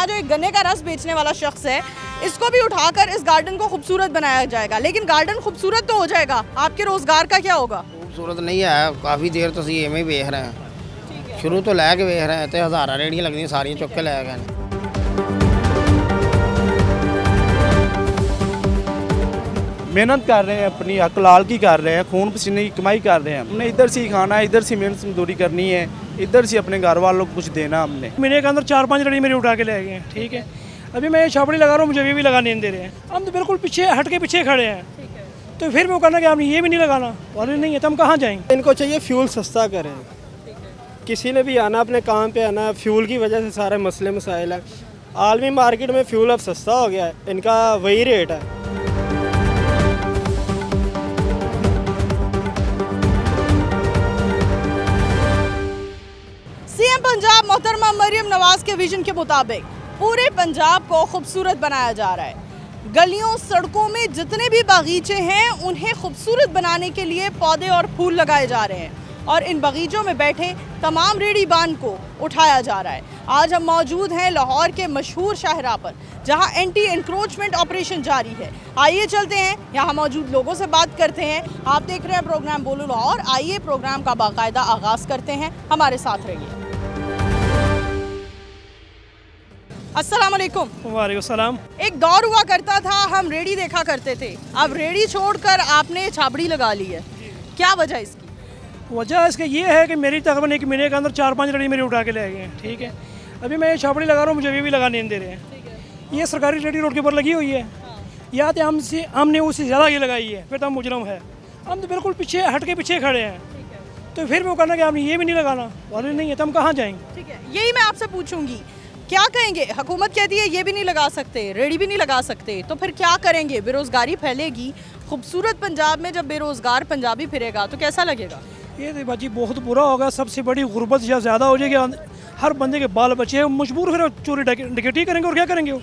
यहाँ जो एक गन्ने का रस बेचने वाला शख्स है, इसको भी उठाकर इस गार्डन को खूबसूरत बनाया जाएगा। लेकिन गार्डन खूबसूरत तो हो जाएगा, आपके रोजगार का क्या होगा? खूबसूरत नहीं है, काफ़ी देर तो सी एवं ही वेख रहे हैं, शुरू तो लैके वेख रहे हैं, तो हज़ारा रेहड़ियाँ लगनी सारियाँ चुक के लै गए। मेहनत कर रहे हैं, अपनी हक लाल की कर रहे हैं, खून पसीने की कमाई कर रहे हैं। हमने इधर से ही खाना है, इधर से मेहनत मजदूरी करनी है, इधर से अपने घर वालों को कुछ देना। हमने महीने के अंदर 4-5 रेडी मेरी उठा के ले गए हैं। ठीक है, अभी मैं ये छापड़ी लगा रहा हूँ, मुझे अभी भी लगाने नहीं दे रहे हैं। हम तो बिल्कुल पीछे हट के पीछे खड़े हैं, तो फिर वो कहना कि आपने ये भी नहीं लगाना वाले नहीं है, तो हम कहाँ जाएंगे? इनको चाहिए फ्यूल सस्ता करें। किसी ने भी आना, अपने काम पे आना, फ्यूल की वजह से सारे मसले मसाइल हैं। आलमी मार्केट में फ्यूल अब सस्ता हो गया है, इनका वही रेट है। सीएम पंजाब मोहतरमा मरियम नवाज के विजन के मुताबिक पूरे पंजाब को खूबसूरत बनाया जा रहा है। गलियों सड़कों में जितने भी बागीचे हैं उन्हें खूबसूरत बनाने के लिए पौधे और फूल लगाए जा रहे हैं और इन बगीचों में बैठे तमाम रेहड़ीबान को उठाया जा रहा है। आज हम मौजूद हैं लाहौर के मशहूर शाहराह पर, जहां एंटी एनक्रोचमेंट ऑपरेशन जारी है। आइए चलते हैं, यहाँ मौजूद लोगों से बात करते हैं। आप देख रहे हैं प्रोग्राम बोलो लाहौर। आइए प्रोग्राम का बाकायदा आगाज़ करते हैं, हमारे साथ रहिए। अस्सलाम वालेकुम। वालेकुम सलाम। एक दौर हुआ करता था, हम रेडी देखा करते थे, अब रेडी छोड़कर आपने छाबड़ी लगा ली है, क्या वजह इसकी? वजह इसका ये है कि मेरी तकरीबन एक महीने के अंदर 4-5 रेडी मेरी उठा के ले गए हैं। ठीक है, अभी मैं ये छापड़ी लगा रहा हूँ, मुझे अभी भी लगाने नहीं दे रहे हैं। ये सरकारी रेडी रोड के ऊपर लगी हुई है, या तो हमने उससे ज़्यादा ये लगाई है, फिर तो हम मुजरम है। हम तो बिल्कुल पीछे हट के पीछे खड़े हैं, तो फिर वो कहना कि आपने ये भी नहीं लगाना वाले नहीं है, तो हम कहाँ जाएंगे? ठीक है, यही मैं आपसे पूछूंगी, क्या कहेंगे? हुकूमत कहती है ये भी नहीं लगा सकते, रेडी भी नहीं लगा सकते, तो फिर क्या करेंगे? बेरोज़गारी फैलेगी। खूबसूरत पंजाब में जब बेरोज़गार पंजाबी फिरेगा तो कैसा लगेगा? ये तो बाजी बहुत बुरा होगा। सबसे बड़ी गुर्बत या ज़्यादा हो जाएगी, हर बंदे के बाल बच्चे मजबूर फिर चोरी डकैती करेंगे, और क्या करेंगे वो?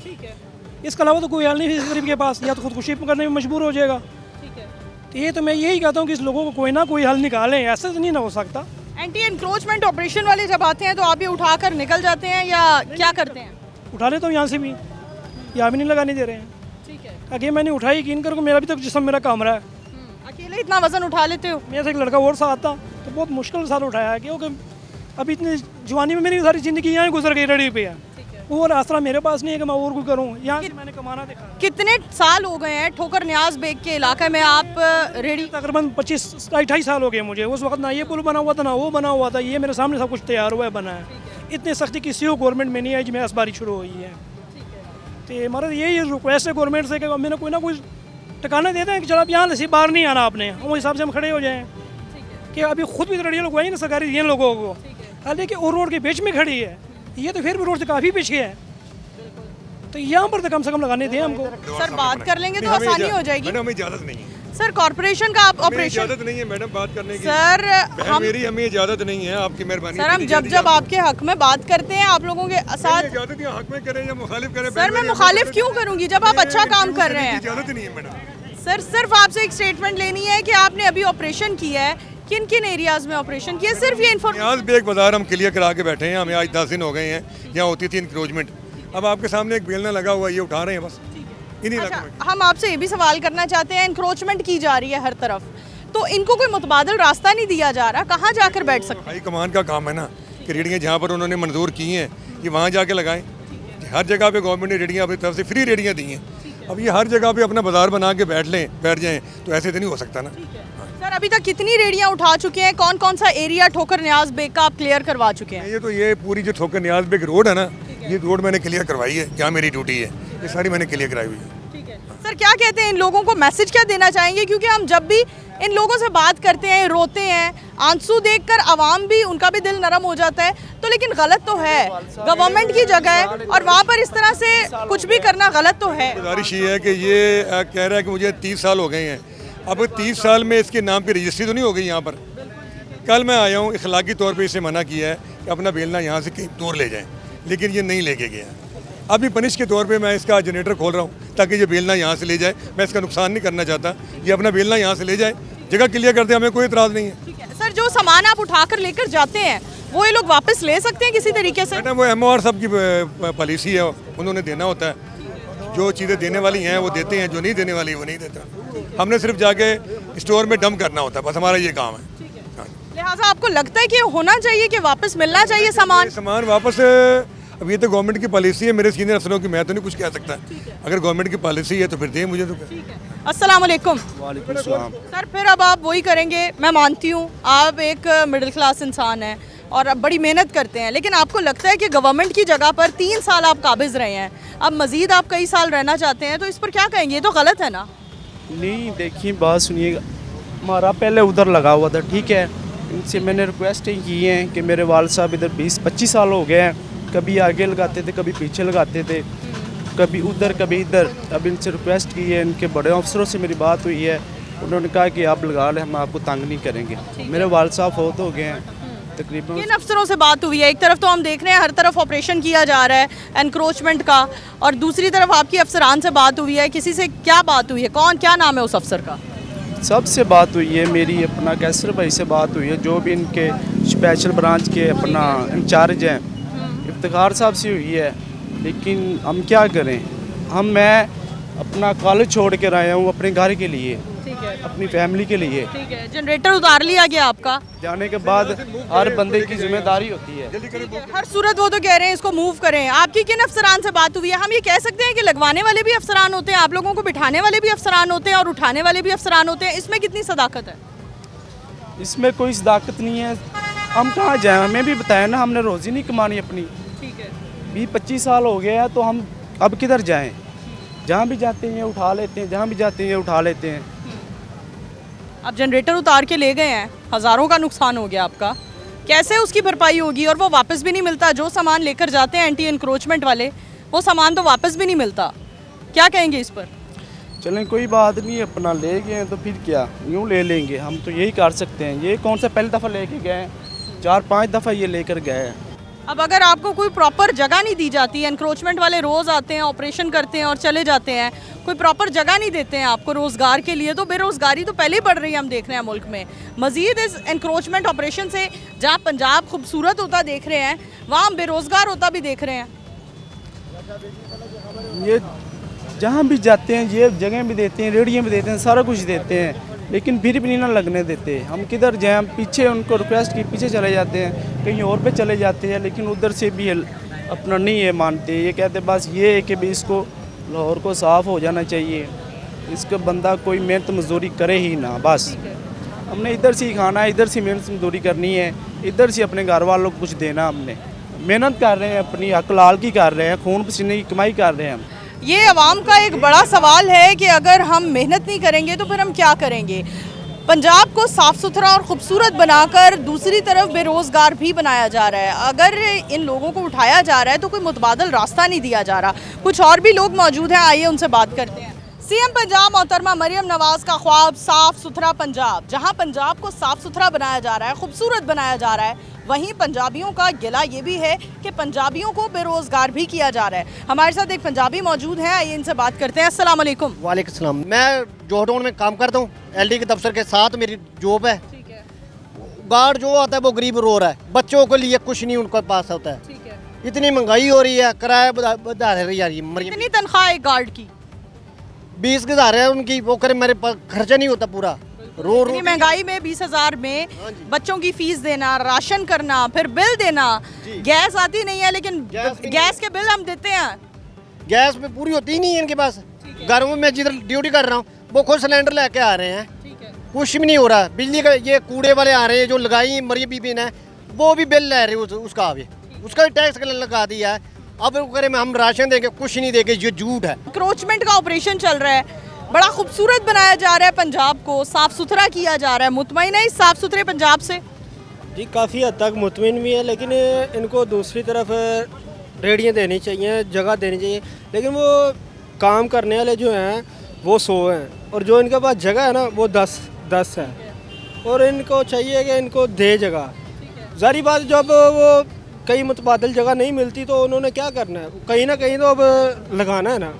इसके अलावा तो कोई हल नहीं है गरीब के पास, या तो खुदकुशी करने में मजबूर हो जाएगा। तो ये तो मैं यही कहता हूँ कि इस लोगों को कोई ना कोई हल निकालें, ऐसा तो नहीं ना हो सकता। एंटी एनक्रोचमेंट ऑपरेशन वाले जब आते हैं तो आप ये उठाकर निकल जाते हैं या क्या करते हैं? उठा लेता हूँ यहाँ से भी, यहाँ भी नहीं लगाने दे रहे हैं। ठीक है, आगे मैंने उठाई, यकीन करो मेरा भी तो जिस्म मेरा काम रहा है। अकेले इतना वजन उठा लेते हो? मेरे से एक लड़का और साथ था, तो बहुत मुश्किल साथ उठाया है, क्योंकि अभी इतनी जवानी में मेरी सारी ज़िंदगी यहाँ गुजर गई रेडी पे है, और आसरा मेरे पास नहीं है कि मैं और कोई करूँ। यहाँ से मैंने कमाना देखा। कितने साल हो गए हैं ठोकर न्याज बेग के इलाके में आप रेडी? तकरीबन 25-28 साल हो गए मुझे। उस वक्त ना ये पुल बना हुआ था, ना वो बना हुआ था, ये मेरे सामने सब कुछ तैयार हुआ है, बना है। इतनी सख्ती किसी को गवर्नमेंट में नहीं आई जिसमें असबारी शुरू हुई है। तो हमारा यही रिक्वेस्ट है गवर्नमेंट से कि मैंने कोई ना कोई ठिकाना देते हैं कि चलो अब यहाँ से बाहर नहीं आना आपने, उस हिसाब से हम खड़े हो जाएँ कि अभी खुद भी तो रेडियो लगवाई ना सरकारी ये लोगों को, हालांकि और रोड के बीच में खड़ी है, ये तो फिर भी रोड से काफ़ी पीछे है, तो यहाँ पर तो कम से कम लगाने दें हमको। सर बात कर लेंगे तो आसानी हो जाएगी। मैडम हमें इजाजत नहीं है सर, कॉर्पोरेशन का आप ऑपरेशन? इजाजत नहीं है मैडम बात करने की। सर हमें इजाजत नहीं है, आपकी मेहरबानी। सर हम जब आपके हक में बात करते हैं आप लोगों के साथ, इजाजत या हक में करें या मुखालिफ करें। सर मैं मुखालिफ क्यों करूंगी जब आप अच्छा काम कर रहे हैं? इजाजत नहीं है मैडम। सर सिर्फ आपसे एक स्टेटमेंट लेनी है कि आपने अभी ऑपरेशन किया है, किन किन एरियाज में ऑपरेशन किया, सिर्फ ये इन्फॉर्मेशन। आज बेग बाजार हम क्लियर करा के बैठे हैं, हमें आज 10 दिन हो गए हैं, यहाँ होती थी इंक्रोचमेंट, अब आपके सामने एक बेलना लगा हुआ है, ये उठा रहे हैं बस इन्हीं अच्छा, इलाकों में। हम आपसे ये भी सवाल करना चाहते हैं, इंक्रोचमेंट की जा रही है हर तरफ, तो इनको कोई मुतबादल रास्ता नहीं दिया जा रहा, कहाँ जाकर बैठ सकते? हाई कमान का काम है ना कि रेडियाँ जहाँ पर उन्होंने मंजूर की हैं कि वहाँ जाके लगाएं। हर जगह पे गवर्नमेंट ने रेडियाँ अपनी तरफ से फ्री रेडियाँ दी हैं, अब ये हर जगह पे अपना बाजार बना के बैठ जाएं तो ऐसे तो नहीं हो सकता ना। सर अभी तक कितनी रेडियाँ उठा चुके हैं, कौन कौन सा एरिया ठोकर न्याज बेग का आप क्लियर करवा चुके हैं? ये पूरी जो ठोकर न्याज बेग रोड है ना, ये रोड मैंने क्लियर करवाई है, क्या मेरी ड्यूटी है, ये सारी मैंने क्लियर कराई हुई है। सर क्या कहते हैं, इन लोगों को मैसेज क्या देना चाहेंगे? क्योंकि हम जब भी इन लोगों से बात करते हैं, रोते हैं, आंसू देखकर आवाम भी, उनका भी दिल नरम हो जाता है, तो लेकिन गलत तो है, गवर्नमेंट की जगह है और वहाँ पर इस तरह से कुछ भी करना गलत तो है। गुजारिश ये है कि ये कह रहा है कि मुझे 30 साल हो गए हैं, अब 30 साल में इसके नाम पे रजिस्ट्री तो नहीं हो गई यहाँ पर। कल मैं आया हूँ, इखलाकी तौर पे इसे मना किया है कि अपना बेलना यहाँ से कहीं दूर ले जाएं, लेकिन ये नहीं लेके गया। अभी पनिश के तौर पे मैं इसका जनरेटर खोल रहा हूँ ताकि ये बेलना यहाँ से ले जाए, मैं इसका नुकसान नहीं करना चाहता, ये अपना बेलना यहाँ से ले जाए, जगह क्लियर करते, हमें कोई इतराज़ नहीं है। सर फिर जो सामान आप उठाकर लेकर जाते हैं वो ये लोग वापस ले सकते हैं किसी तरीके से? मैडम वो MOR साहब की पॉलिसी है, उन्होंने देना होता है। जो चीज़ें देने वाली हैं वो देते हैं, जो नहीं देने वाली वो नहीं देता। हमने सिर्फ जाके स्टोर में डंप करना होता है, बस हमारा ये काम है। हाँ। लिहाजा आपको लगता है कि होना चाहिए कि वापस मिलना चाहिए सामान? सामान वापस, अब ये तो गवर्नमेंट की पॉलिसी है, मेरे सीनियर अफसरों की, मैं तो नहीं कुछ कह सकता। अगर गवर्नमेंट की पॉलिसी है तो फिर दें मुझे तो। अस्सलाम वालेकुम। वालेकुम सलाम। सर फिर अब आप वही करेंगे, मैं मानती हूँ आप एक मिडिल क्लास इंसान हैं और अब बड़ी मेहनत करते हैं, लेकिन आपको लगता है कि गवर्नमेंट की जगह पर 3 साल आप काबिज रहे हैं, अब मज़ीद आप कई साल रहना चाहते हैं, तो इस पर क्या कहेंगे? ये तो गलत है ना? नहीं देखिए, बात सुनिएगा, हमारा पहले उधर लगा हुआ था, ठीक है। इनसे मैंने रिक्वेस्ट की है कि मेरे वाल साहब इधर 20-25 साल हो गए हैं, कभी आगे लगाते थे कभी पीछे लगाते थे, कभी उधर कभी इधर। अब इनसे रिक्वेस्ट की है, इनके बड़े अफसरों से मेरी बात हुई है, उन्होंने कहा कि आप लगा लें, हम आपको तंग नहीं करेंगे। मेरे वाल साहब फौत हो गए हैं तकरीबन। किन अफसरों से बात हुई है? एक तरफ तो हम देख रहे हैं हर तरफ ऑपरेशन किया जा रहा है एनक्रोचमेंट का, और दूसरी तरफ आपकी अफसरान से बात हुई है, किसी से क्या बात हुई है? कौन, क्या नाम है उस अफसर का? सबसे बात हुई है मेरी, अपना कैसर भाई से बात हुई है, जो भी इनके स्पेशल ब्रांच के अपना इंचार्ज हैं, इफ्तिखार साहब से हुई है। लेकिन हम क्या करें, मैं अपना कॉलेज छोड़ कर आया हूँ अपने घर के लिए, ठीक है, अपनी फैमिली के लिए। ठीक है। जनरेटर उतार लिया गया आपका? जाने के बाद हर बंदे की जिम्मेदारी होती है। हर सूरत वो तो कह रहे हैं इसको मूव करें। आपकी किन अफसरान से बात हुई है? हम ये कह सकते हैं कि लगवाने वाले भी अफसरान होते हैं, आप लोगों को बिठाने वाले भी अफसरान होते हैं और उठाने वाले भी अफसरान होते हैं, इसमें कितनी सदाकत है? इसमें कोई सदाकत नहीं है। हम कहाँ जाएँ, हमें भी बताया ना, हमने रोज़ी नहीं कमानी अपनी। ठीक है। 20-25 साल हो गया है, तो हम अब किधर जाएं? जहाँ भी जाते हैं उठा लेते हैं, जहाँ भी जाते हैं उठा लेते हैं। अब जनरेटर उतार के ले गए हैं, हज़ारों का नुकसान हो गया आपका, कैसे उसकी भरपाई होगी? और वो वापस भी नहीं मिलता, जो सामान लेकर जाते हैं एंटी एनक्रोचमेंट वाले, वो सामान तो वापस भी नहीं मिलता। क्या कहेंगे इस पर? चलें कोई बात नहीं, अपना ले गए हैं तो फिर क्या, यूँ ले लेंगे, हम तो यही कर सकते हैं। ये कौन सा पहली दफ़ा लेके गए हैं, 4-5 दफ़ा ये लेकर गए हैं। अब अगर आपको कोई प्रॉपर जगह नहीं दी जाती, एनक्रोचमेंट वाले रोज़ आते हैं, ऑपरेशन करते हैं और चले जाते हैं, कोई प्रॉपर जगह नहीं देते हैं आपको रोज़गार के लिए, तो बेरोज़गारी तो पहले ही बढ़ रही है, हम देख रहे हैं मुल्क में। मज़ीद इस एनक्रोचमेंट ऑपरेशन से जहाँ पंजाब खूबसूरत होता देख रहे हैं, वहाँ हम बेरोज़गार होता भी देख रहे हैं। ये जहाँ भी जाते हैं ये जगह भी देते हैं, रेडियो भी देते हैं, सारा कुछ देते हैं, लेकिन फिर भी नहीं ना लगने देते। हम किधर जाएं, हम पीछे उनको रिक्वेस्ट की पीछे चले जाते हैं, कहीं और पे चले जाते हैं, लेकिन उधर से भी अपना नहीं है मानते। ये कहते बस ये है कि भी इसको लाहौर को साफ़ हो जाना चाहिए, इसका बंदा कोई मेहनत मजदूरी करे ही ना, बस हमने इधर से ही खाना है, इधर से मेहनत मजदूरी करनी है, इधर से अपने घर वालों को कुछ देना। हमने मेहनत कर रहे हैं, अपनी हक लाल की कर रहे हैं, खून पसीने की कमाई कर रहे हैं हम। ये अवाम का एक बड़ा सवाल है कि अगर हम मेहनत नहीं करेंगे तो फिर हम क्या करेंगे? पंजाब को साफ़ सुथरा और ख़ूबसूरत बनाकर दूसरी तरफ बेरोज़गार भी बनाया जा रहा है। अगर इन लोगों को उठाया जा रहा है तो कोई मुतबादल रास्ता नहीं दिया जा रहा। कुछ और भी लोग मौजूद हैं, आइए उनसे बात करते हैं। सीएम पंजाब मोहतरमा मरियम नवाज़ का ख्वाब साफ़ सुथरा पंजाब। जहां पंजाब को साफ़ सुथरा बनाया जा रहा है, खूबसूरत बनाया जा रहा है, वहीं पंजाबियों का गिला ये भी है कि पंजाबियों को बेरोज़गार भी किया जा रहा है। हमारे साथ एक पंजाबी मौजूद हैं, आइए इनसे बात करते हैं। अस्सलाम वालेकुम। वालेकुम सलाम। मैं जोहटोन में काम करता हूँ, LD के दफ्तर के साथ मेरी जॉब है। ठीक है, गार्ड जो आता है वो गरीब रो रहा है, बच्चों के लिए कुछ नहीं उनके पास होता है। ठीक है। इतनी महंगाई हो रही है, किराया बढ़ा रही है। मरियम कितनी तनख्वाह है गार्ड की? 20,000 है उनकी, वो करे मेरे पास खर्चा नहीं होता पूरा। रो इतनी महंगाई में 20,000 में बच्चों की फीस देना, राशन करना, फिर बिल देना, गैस आती नहीं है, लेकिन गैस के बिल हम देते हैं। गैस में पूरी होती ही नहीं है इनके पास। घरों में मैं जिधर ड्यूटी कर रहा हूँ वो खुद सिलेंडर लेके आ रहे हैं, कुछ भी नहीं हो रहा। बिजली का ये कूड़े वाले आ रहे हैं जो लगाई मरियम बीबी ने, वो भी बिल ले रहे हैं उसका भी, उसका भी टैक्स लगा दिया है। अब वो करें हम राशन देंगे, कुछ नहीं देंगे, ये झूठ है। एनक्रोचमेंट का ऑपरेशन चल रहा है, बड़ा खूबसूरत बनाया जा रहा है पंजाब को, साफ़ सुथरा किया जा रहा है। मुतमईन है इस साफ़ सुथरे पंजाब से? जी काफ़ी हद तक मुतमिन भी है, लेकिन इनको दूसरी तरफ रेडियाँ देनी चाहिए, जगह देनी चाहिए। लेकिन वो काम करने वाले जो हैं वो 100 हैं, और जो इनके पास जगह है ना वो 10 है, और इनको चाहिए कि इनको दे जगह। ज़ाहिर बात, जब वो कई मुतबादल जगह नहीं मिलती तो उन्होंने क्या करना है, कहीं ना कहीं तो अब लगाना है ना।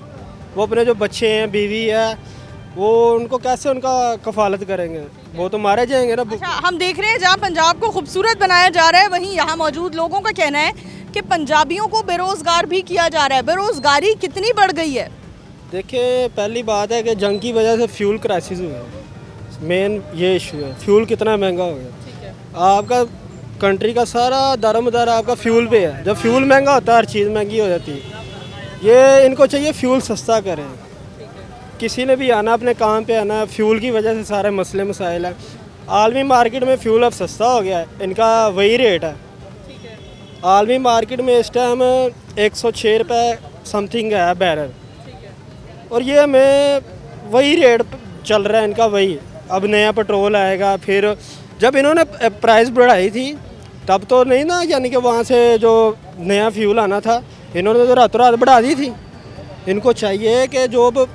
वो अपने जो बच्चे हैं, बीवी है, वो उनको कैसे उनका कफालत करेंगे, वो तो मारे जाएंगे ना। अच्छा, हम देख रहे हैं जहाँ पंजाब को खूबसूरत बनाया जा रहा है, वहीं यहाँ मौजूद लोगों का कहना है कि पंजाबियों को बेरोजगार भी किया जा रहा है। बेरोजगारी कितनी बढ़ गई है? देखिए, पहली बात है कि जंग की वजह से फ्यूल क्राइसिस हुआ है, मेन ये इशू है। फ्यूल कितना महंगा हो गया, आपका कंट्री का सारा दारोमदार आपका फ्यूल पे है। जब फ्यूल महंगा होता है हर चीज़ महंगी हो जाती है। ये इनको चाहिए फ्यूल सस्ता करें। किसी ने भी आना अपने काम पे आना, फ्यूल की वजह से सारे मसले मसाइल हैं। आलमी मार्केट में फ्यूल अब सस्ता हो गया है, इनका वही रेट है। आलमी मार्केट में इस टाइम 106 रुपये समथिंग है बैरल, और ये हमें वही रेट चल रहा है इनका वही। अब नया पेट्रोल आएगा, फिर जब इन्होंने प्राइस बढ़ाई थी तब तो नहीं ना, यानी कि वहाँ से जो नया फ्यूल आना था इन्होंने तो रातों रात बढ़ा दी थी। इनको चाहिए कि जो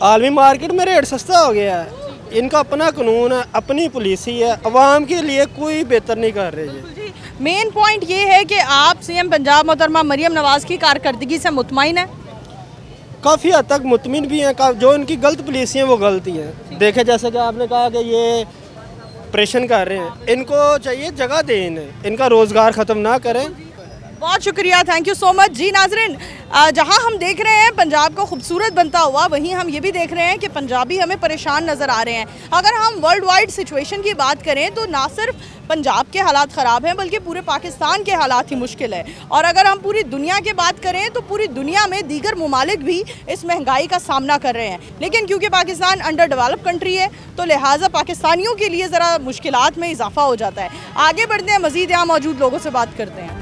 आलमी मार्केट में रेट सस्ता हो गया है, इनका अपना कानून है, अपनी पॉलिसी है, अवाम के लिए कोई बेहतर नहीं कर रही है। मेन पॉइंट ये है कि आप सीएम पंजाब मोहतरमा मरियम नवाज़ की कारकर्दगी से मुतमईन है? काफ़ी हद तक मुतमिन भी हैं। जो इनकी गलत पॉलिसी हैं वो गलती हैं। देखे जैसे कि आपने कहा कि ये ऑपरेशन कर रहे हैं, इनको चाहिए जगह दें, इनका रोज़गार ख़त्म ना करें। बहुत शुक्रिया, थैंक यू सो मच। जी नाजरीन, जहां हम देख रहे हैं पंजाब को खूबसूरत बनता हुआ, वहीं हम ये भी देख रहे हैं कि पंजाबी हमें परेशान नज़र आ रहे हैं। अगर हम वर्ल्ड वाइड सिचुएशन की बात करें तो ना सिर्फ पंजाब के हालात ख़राब हैं बल्कि पूरे पाकिस्तान के हालात ही मुश्किल है। और अगर हम पूरी दुनिया की बात करें तो पूरी दुनिया में दीगर ममालिक भी इस महंगाई का सामना कर रहे हैं। लेकिन क्योंकि पाकिस्तान अंडर डेवलप कंट्री है तो लिहाजा पाकिस्तानियों के लिए ज़रा मुश्किलात में इजाफा हो जाता है। आगे बढ़ते हैं, मज़ीद यहाँ मौजूद लोगों से बात करते हैं।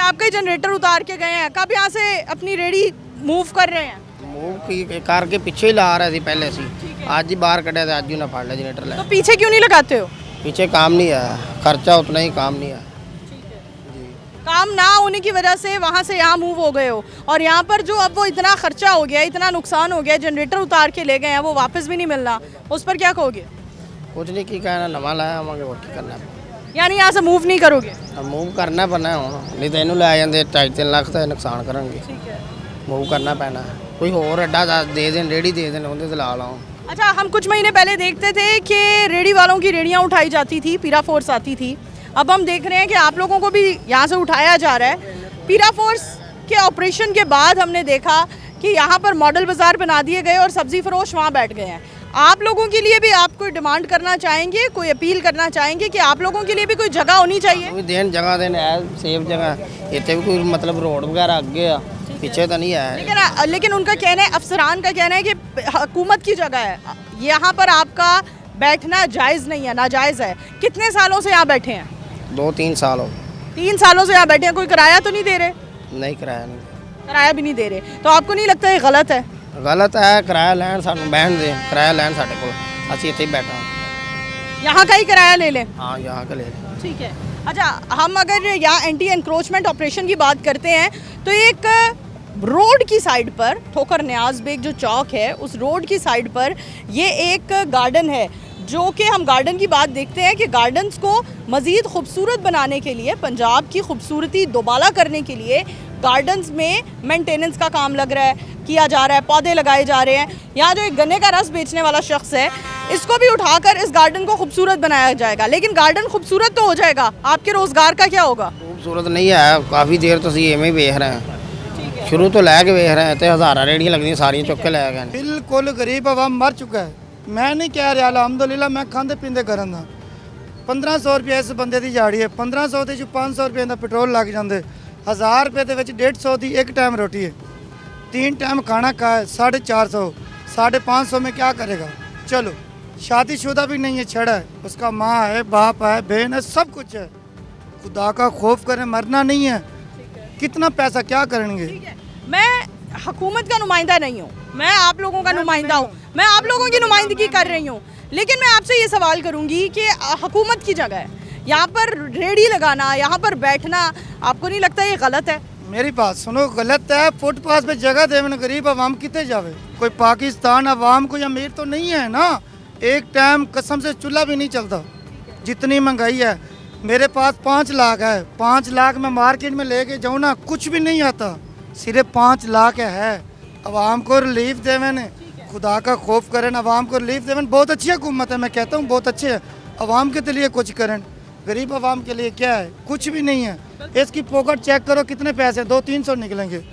आपका जनरेटर उतार के गए हैं, कब यहाँ से अपनी रेडी मूव कर रहे हैं? मूव की कार के पीछे ही ला रहे थे पहले से, आज ही बाहर कटे थे, आज ही ना फाड़ लिया जनरेटर ले। तो पीछे क्यों नहीं लगाते हो? पीछे काम नहीं आया, खर्चा उतना ही, काम नहीं आया। काम ना होने की वजह से वहाँ से यहाँ मूव हो गए हो, और यहाँ पर जो अब वो इतना खर्चा हो गया, इतना नुकसान हो गया, जनरेटर उतार के ले गए हैं, वो वापस भी नहीं मिलना, उस पर क्या कहोगे? कुछ नहीं की कहना, नवा लाया हमारे और की करना, यानी यहाँ से मूव नहीं करोगे? अब मूव करना पैना हूँ, नहीं तो इनू लै जाते 2.5-3 लाख तो नुकसान करेंगे। मूव करना पैना, कोई होर अड्डा दे दें, रेडी दे दें, उन्हें तो ला लाऊँ। अच्छा, हम कुछ महीने पहले देखते थे कि रेडी वालों की रेडियाँ उठाई जाती थी, पीरा फोर्स आती थी। अब हम देख रहे हैं कि आप लोगों को भी यहाँ से उठाया जा रहा है। पीरा फोर्स के ऑपरेशन के बाद हमने देखा कि यहाँ पर मॉडल बाज़ार बना दिए गए और सब्ज़ी फरोश वहाँ बैठ गए हैं। आप लोगों के लिए भी आप कोई डिमांड करना चाहेंगे, कोई अपील करना चाहेंगे कि आप लोगों के लिए भी कोई जगह होनी चाहिए? कोई देन जगह देन है, सेफ जगह, इतने भी कोई मतलब रोड वगैरह आगे आ, पीछे तो नहीं है। लेकिन उनका कहना है, अफसरान का कहना है कि हुकूमत की जगह है, यहाँ पर आपका बैठना जायज़ नहीं है, नाजायज़ है। कितने सालों से यहाँ बैठे हैं? 2-3 साल हो। 3 सालों से यहाँ बैठे हैं, कोई किराया तो नहीं दे रहे? नहीं, किराया नहीं, किराया भी नहीं दे रहे, तो आपको नहीं लगता ये गलत है? गलत है। किराया लैन सानू बहन दे, किराया लैन साढ़े को, असं इतने ही बैठा हाँ। यहाँ का ही किराया ले लें? हाँ, यहाँ का ले लें। ठीक है। अच्छा, हम अगर यहाँ एंटी एनक्रोचमेंट ऑपरेशन की बात करते हैं तो एक रोड की साइड पर, ठोकर न्याज बेग जो चौक है, उस रोड की साइड पर ये एक गार्डन है, जो कि हम गार्डन की बात देखते हैं कि गार्डन्स को मज़ीद खूबसूरत बनाने के लिए, पंजाब की खूबसूरती दोबाला करने के लिए गार्डन्स में मेंटेनेंस का काम लग रहा है, किया जा रहा है, पौधे लगाए जा रहे हैं। यहाँ जो एक गन्ने का रस बेचने वाला शख्स है, इसको भी उठाकर इस गार्डन को खूबसूरत बनाया जाएगा। लेकिन गार्डन खूबसूरत तो हो जाएगा, आपके रोज़गार का क्या होगा? खूबसूरत नहीं है, काफ़ी देर तो सी एवं वेख रहे हैं, शुरू तो लैके वेख रहे हैं, तो हज़ारा रेहड़ियाँ लगनी सारियाँ चुक के लै गए। बिल्कुल गरीब आवाम मर चुका है। मैं नहीं कह रहा, अलहमदुलिल्लाह मैं खाते पीते करन दा। 1500 रुपये इस बंदे की दिहाड़ी है, 1500 ਦੇ 500 रुपये का पेट्रोल लग जाते, 1000 रुपये के 150 की एक टाइम रोटी है, 3 टाइम खाना खाए 450, 550 में क्या करेगा? चलो, शादीशुदा भी नहीं है, छड़ा है, उसका माँ है, बाप है, बहन है, सब कुछ है। खुदा का खौफ करें, मरना नहीं है। कितना पैसा क्या करेंगे? मैं हुकूमत का नुमाइंदा नहीं हूँ, मैं आप लोगों का नुमाइंदा हूँ, मैं आप लोगों की नुमाइंदगी कर रही हूँ। लेकिन मैं आपसे ये सवाल करूँगी कि हुकूमत की जगह है, यहाँ पर रेडी लगाना, यहाँ पर बैठना, आपको नहीं लगता ये गलत है? मेरी बात सुनो, गलत है। फुटपाथ पे जगह दे, मैंने गरीब आवाम कितने जावे? कोई पाकिस्तान आवाम कोई अमीर तो नहीं है ना। एक टाइम कसम से चूल्हा भी नहीं चलता, जितनी महंगाई है। मेरे पास 5 लाख है, 5 लाख मैं मार्केट में लेके जाऊँ ना, कुछ भी नहीं आता, सिर्फ 5 लाख है। अवाम को रिलीफ देवन, खुदा का खौफ करें, अवाम को रिलीफ देवन। बहुत अच्छी हुकूमत है, मैं कहता हूँ बहुत अच्छे है। अवाम के लिए कुछ करें, गरीब अवाम के लिए क्या है, कुछ भी नहीं है। इसकी पॉकेट चेक करो, कितने पैसे 200-300 निकलेंगे।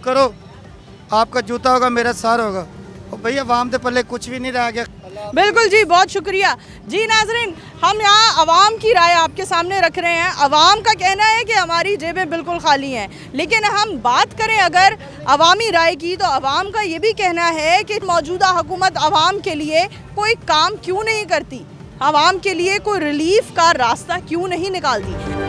करो, आपका जूता होगा मेरा सर होगा, और भैया अवाम के पल्ले कुछ भी नहीं रह गया। बिल्कुल जी, बहुत शुक्रिया जी। नाजरीन, हम यहाँ अवाम की राय आपके सामने रख रहे हैं। अवाम का कहना है कि हमारी जेबें बिल्कुल खाली हैं, लेकिन हम बात करें अगर अवामी राय की, तो अवाम का ये भी कहना है कि मौजूदा हुकूमत अवाम के लिए कोई काम क्यों नहीं करती, अवाम के लिए कोई रिलीफ का रास्ता क्यों नहीं निकालती।